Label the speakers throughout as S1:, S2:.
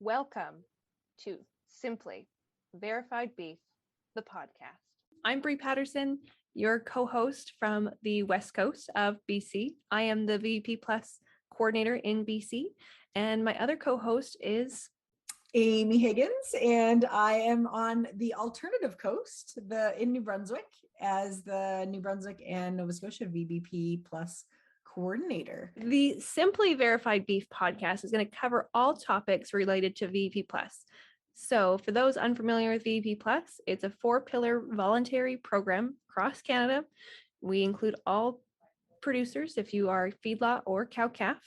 S1: Welcome to Simply Verified Beef, the podcast. I'm Bree Patterson, your co-host from the West Coast of BC. I am the VBP Plus coordinator in BC, and my other co-host is
S2: Amy Higgins, and I am on the alternative coast, in New Brunswick, as the New Brunswick and Nova Scotia VBP Plus coordinator.
S1: The Simply Verified Beef podcast is going to cover all topics related to VBP Plus. So for those unfamiliar with VBP Plus, it's a 4-pillar voluntary program across Canada. We include all producers if you are feedlot or cow-calf.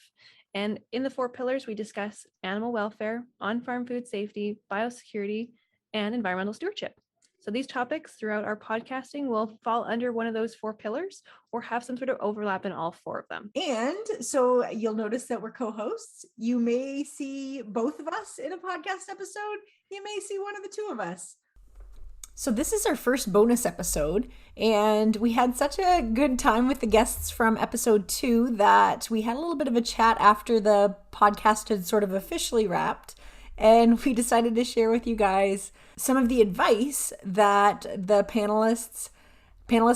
S1: And in the 4 pillars, we discuss animal welfare, on-farm food safety, biosecurity, and environmental stewardship. So these topics throughout our podcasting will fall under one of those 4 pillars or have some sort of overlap in all 4 of them.
S2: And so you'll notice that we're co-hosts. You may see both of us in a podcast episode. You may see one of the 2 of us. So this is our first bonus episode, and we had such a good time with the guests from episode 2 that we had a little bit of a chat after the podcast had sort of officially wrapped, and we decided to share with you guys some of the advice that the panelists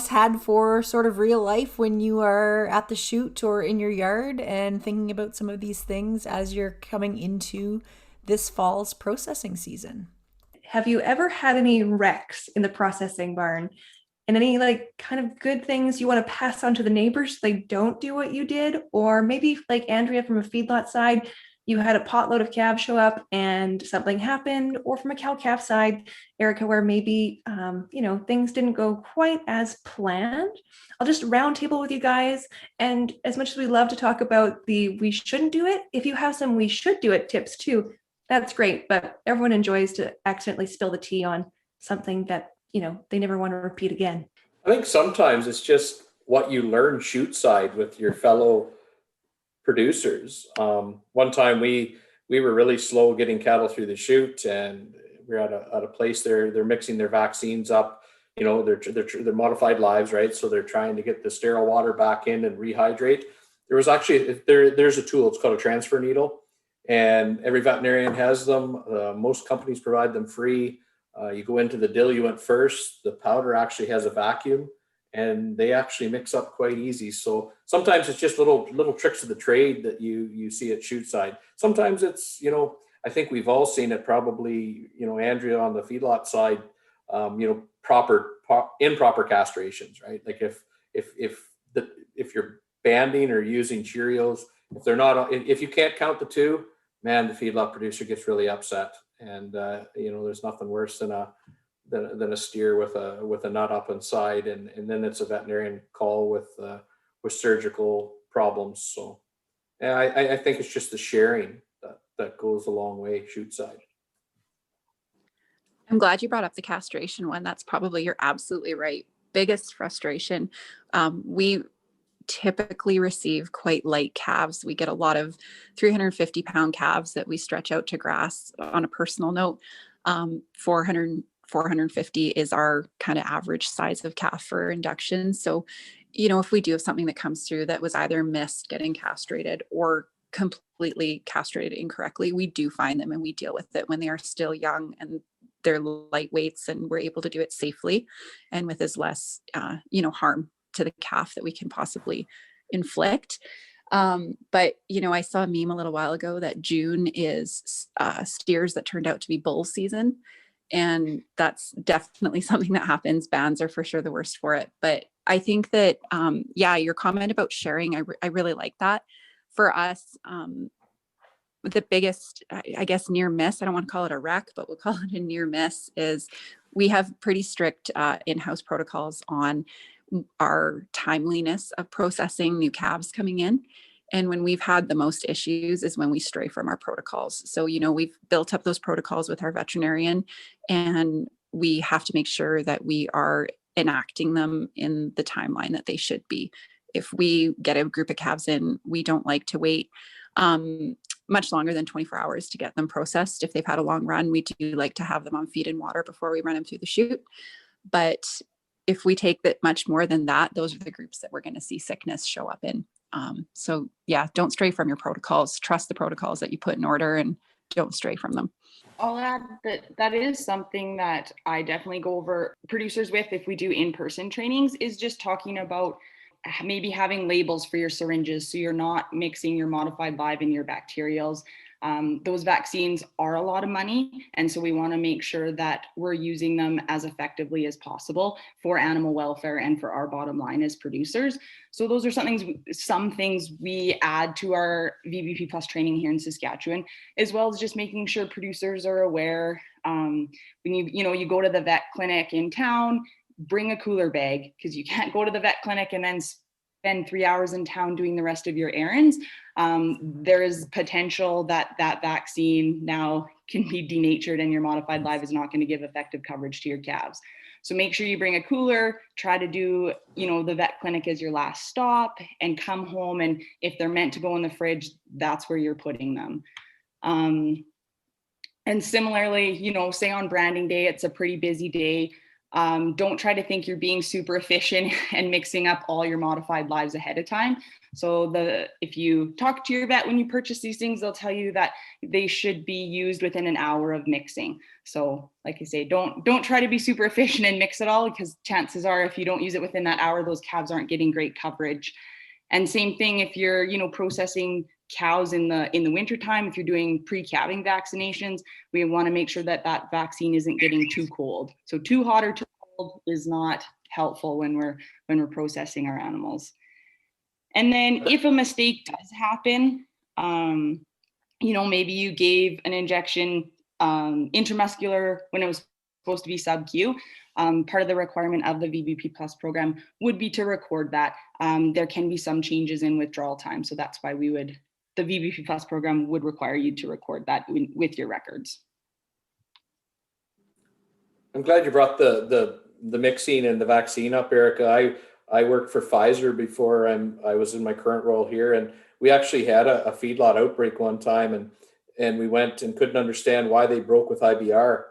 S2: had for sort of real life when you are at the chute or in your yard and thinking about some of these things as you're coming into this fall's processing season.
S1: Have you ever had any wrecks in the processing barn and any kind of good things you want to pass on to the neighbors so they don't do what you did? Or maybe like Andrea from a feedlot side, you had a potload of calves show up and something happened, or from a cow-calf side, Erika, where maybe, things didn't go quite as planned. I'll just roundtable with you guys. And as much as we love to talk about the we shouldn't do it, if you have some we should do it tips too, that's great. But everyone enjoys to accidentally spill the tea on something that, they never want to repeat again.
S3: I think sometimes it's just what you learn chute side with your fellow producers. One time we were really slow getting cattle through the chute, and we're at a place they're mixing their vaccines up, they're modified lives, right? So they're trying to get the sterile water back in and rehydrate. There was actually, there's a tool, it's called a transfer needle, and every veterinarian has them. Most companies provide them free. You go into the diluent first, the powder actually has a vacuum, and they actually mix up quite easy. So sometimes it's just little tricks of the trade that you see at chute side. Sometimes it's, I think we've all seen it probably, Andrea on the feedlot side, improper castrations, right? Like if you're banding or using Cheerios, if you can't count the 2, man, the feedlot producer gets really upset. And, there's nothing worse than a steer with a nut up inside, and then it's a veterinarian call with surgical problems. So yeah, I think it's just the sharing that goes a long way chute side.
S4: I'm glad you brought up the castration one. That's probably, you're absolutely right. Biggest frustration. We typically receive quite light calves. We get a lot of 350-pound calves that we stretch out to grass. On a personal note, 450 is our kind of average size of calf for induction. So, if we do have something that comes through that was either missed getting castrated or completely castrated incorrectly, we do find them and we deal with it when they are still young and they're lightweights, and we're able to do it safely and with as less, harm to the calf that we can possibly inflict. But, I saw a meme a little while ago that June is steers that turned out to be bull season. And that's definitely something that happens. Bands are for sure the worst for it. But I think that, your comment about sharing, I really like that. For us, the biggest, I guess, near miss, I don't want to call it a wreck, but we'll call it a near miss, is we have pretty strict in-house protocols on our timeliness of processing new calves coming in. And when we've had the most issues is when we stray from our protocols. So, we've built up those protocols with our veterinarian, and we have to make sure that we are enacting them in the timeline that they should be. If we get a group of calves in, we don't like to wait much longer than 24 hours to get them processed. If they've had a long run, we do like to have them on feed and water before we run them through the chute. But if we take that much more than that, those are the groups that we're going to see sickness show up in. So yeah, don't stray from your protocols. Trust the protocols that you put in order and don't stray from them.
S5: I'll add that is something that I definitely go over producers with if we do in-person trainings, is just talking about maybe having labels for your syringes so you're not mixing your modified live and your bacterials. Those vaccines are a lot of money, and so we want to make sure that we're using them as effectively as possible for animal welfare and for our bottom line as producers. So those are some things we add to our VBP Plus training here in Saskatchewan, as well as just making sure producers are aware. When you go to the vet clinic in town, bring a cooler bag, because you can't go to the vet clinic and then spend 3 hours in town doing the rest of your errands. There is potential that vaccine now can be denatured and your modified live is not going to give effective coverage to your calves. So make sure you bring a cooler, try to do, the vet clinic as your last stop, and come home. And if they're meant to go in the fridge, that's where you're putting them. And similarly, say on branding day, it's a pretty busy day. Don't try to think you're being super efficient and mixing up all your modified lives ahead of time. So if you talk to your vet when you purchase these things, they'll tell you that they should be used within an hour of mixing. So like I say, don't try to be super efficient and mix it all, because chances are if you don't use it within that hour, those calves aren't getting great coverage. And same thing if you're, processing cows in the wintertime, if you're doing pre-calving vaccinations, we want to make sure that vaccine isn't getting too cold. So too hot or too cold is not helpful when we're processing our animals. And then if a mistake does happen, maybe you gave an injection intramuscular when it was supposed to be sub-Q. Part of the requirement of the VBP Plus program would be to record that. There can be some changes in withdrawal time, so that's why the VBP Plus program would require you to record that with your records.
S3: I'm glad you brought the mixing and the vaccine up, Erika. I worked for Pfizer before I was in my current role here, and we actually had a feedlot outbreak one time, and we went and couldn't understand why they broke with IBR,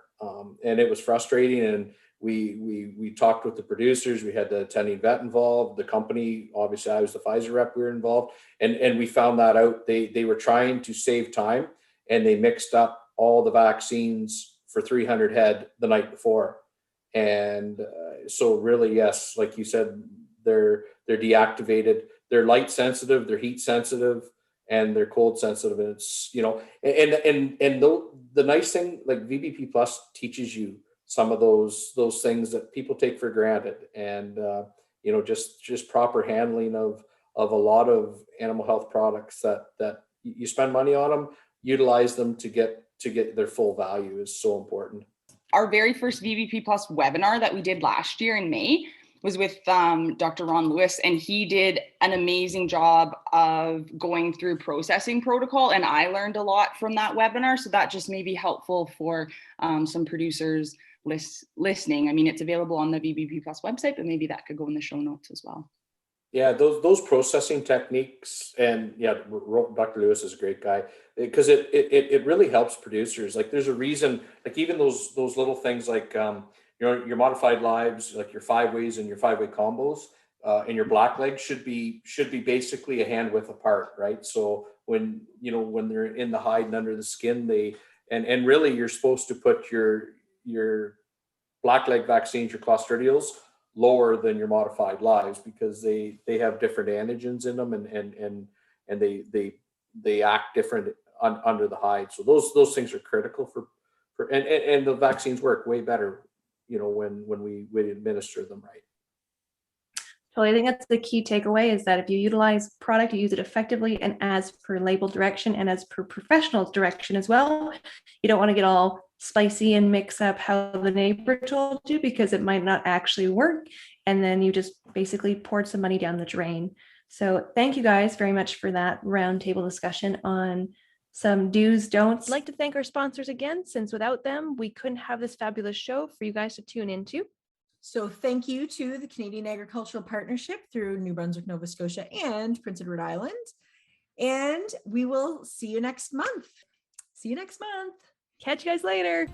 S3: and it was frustrating. And we talked with the producers. We had the attending vet involved, the company. Obviously, I was the Pfizer rep. We were involved, and we found that out. They were trying to save time, and they mixed up all the vaccines for 300 head the night before. And so really, yes, like you said, they're deactivated. They're light sensitive, they're heat sensitive, and they're cold sensitive. And it's, and the nice thing, like VBP Plus teaches you some of those things that people take for granted, and just proper handling of a lot of animal health products that you spend money on them, utilize them to get their full value is so important.
S5: Our very first VBP Plus webinar that we did last year in May was with Dr. Ron Lewis, and he did an amazing job of going through processing protocol, and I learned a lot from that webinar. So that just may be helpful for some producers listening. I mean, it's available on the VBP Plus website, but maybe that could go in the show notes as well.
S3: Yeah, those processing techniques, and yeah, Dr. Lewis is a great guy, because it really helps producers. Like there's a reason, like even those little things like your modified lives, like your 5-ways and your 5-way combos, and your black leg should be basically a hand width apart, right? So when they're in the hide and under the skin, and really you're supposed to put your black leg vaccines, your Clostridials, lower than your modified lives, because they have different antigens in them, and they act different under the hide. So those things are critical for and the vaccines work way better, when we administer them right.
S1: So I think that's the key takeaway, is that if you utilize product, you use it effectively and as per label direction and as per professional's direction as well. You don't want to get all spicy and mix up how the neighbor told you, because it might not actually work. And then you just basically poured some money down the drain. So thank you guys very much for that roundtable discussion on some do's, don'ts. I'd like to thank our sponsors again, since without them, we couldn't have this fabulous show for you guys to tune into.
S2: So thank you to the Canadian Agricultural Partnership through New Brunswick, Nova Scotia, and Prince Edward Island. And we will see you next month.
S1: Catch you guys later.